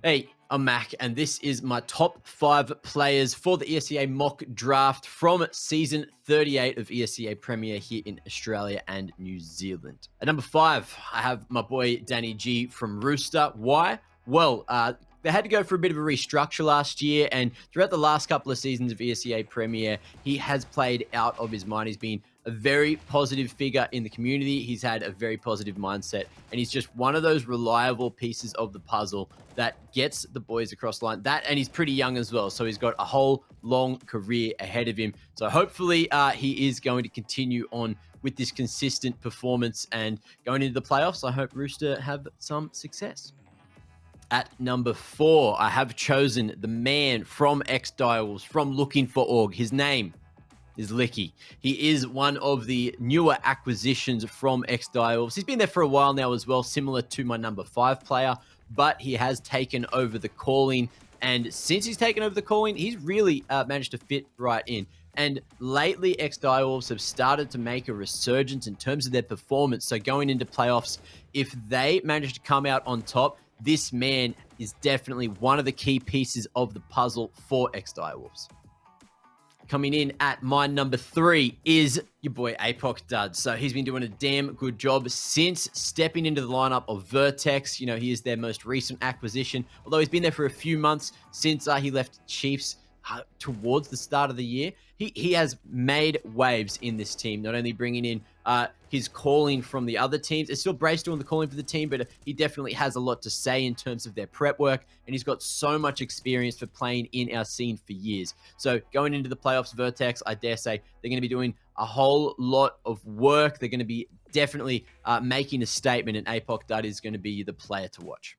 Hey, I'm Mac, and this is my top 5 players for the ESEA mock draft from season 38 of ESEA Premier here in Australia and New Zealand. At number 5, I have my boy Danny G from Rooster. Why? Well, they had to go for a bit of a restructure last year, and throughout the last couple of seasons of ESEA Premier, he has played out of his mind. He's been a very positive figure in the community. He's had a very positive mindset, and he's just one of those reliable pieces of the puzzle that gets the boys across the line. That, and he's pretty young as well, so he's got a whole long career ahead of him. So hopefully he is going to continue on with this consistent performance, and going into the playoffs, I hope Rooster have some success. At number 4, I have chosen the man from X-Dials, from Looking for Org. His name is Licky. He is one of the newer acquisitions from X-Dials. He's been there for a while now as well, similar to my number 5 player, but he has taken over the calling. And since he's taken over the calling, he's really managed to fit right in. And lately, X-Dials have started to make a resurgence in terms of their performance. So going into playoffs, if they manage to come out on top, this man is definitely one of the key pieces of the puzzle for X-Dials. Coming in at my number 3 is your boy Apoc Dud. So he's been doing a damn good job since stepping into the lineup of Vertex. You know, he is their most recent acquisition, although he's been there for a few months since he left Chiefs towards the start of the year. He has made waves in this team, not only bringing in his calling from the other teams. It's still Brace doing the calling for the team, but he definitely has a lot to say in terms of their prep work, and he's got so much experience for playing in our scene for years. So going into the playoffs, Vertex, I dare say, they're going to be doing a whole lot of work. They're going to be definitely making a statement, and Apoc Dud is going to be the player to watch.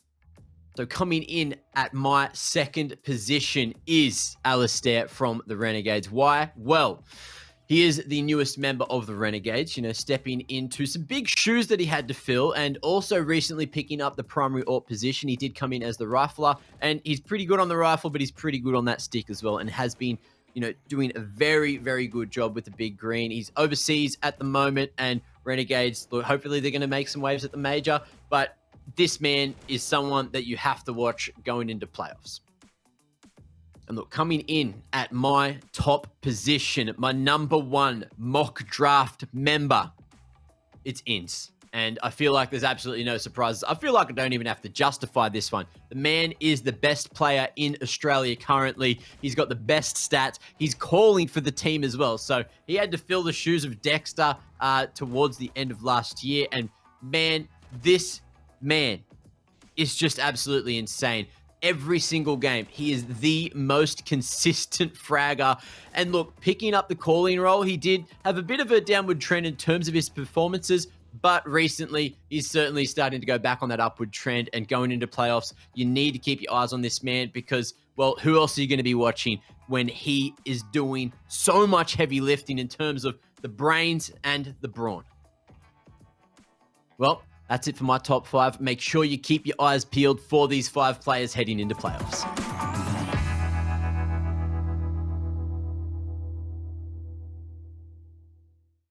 So coming in at my second position is Alister from the Renegades. Why? Well, he is the newest member of the Renegades, you know, stepping into some big shoes that he had to fill, and also recently picking up the primary AWP position. He did come in as the rifler, and he's pretty good on the rifle, but he's pretty good on that stick as well, and has been, you know, doing a very, very good job with the big green. He's overseas at the moment, and Renegades, look, hopefully they're going to make some waves at the major, but this man is someone that you have to watch going into playoffs. And look, coming in at my top position, my number 1 mock draft member, it's Ince. And I feel like there's absolutely no surprises. I feel like I don't even have to justify this one. The man is the best player in Australia currently. He's got the best stats. He's calling for the team as well. So he had to fill the shoes of Dexter towards the end of last year. And man, this man is just absolutely insane. Every single game, he is the most consistent fragger. And look, picking up the calling role, he did have a bit of a downward trend in terms of his performances, but recently he's certainly starting to go back on that upward trend. And going into playoffs, you need to keep your eyes on this man because, well, who else are you going to be watching when he is doing so much heavy lifting in terms of the brains and the brawn? Well, that's it for my top 5. Make sure you keep your eyes peeled for these 5 players heading into playoffs.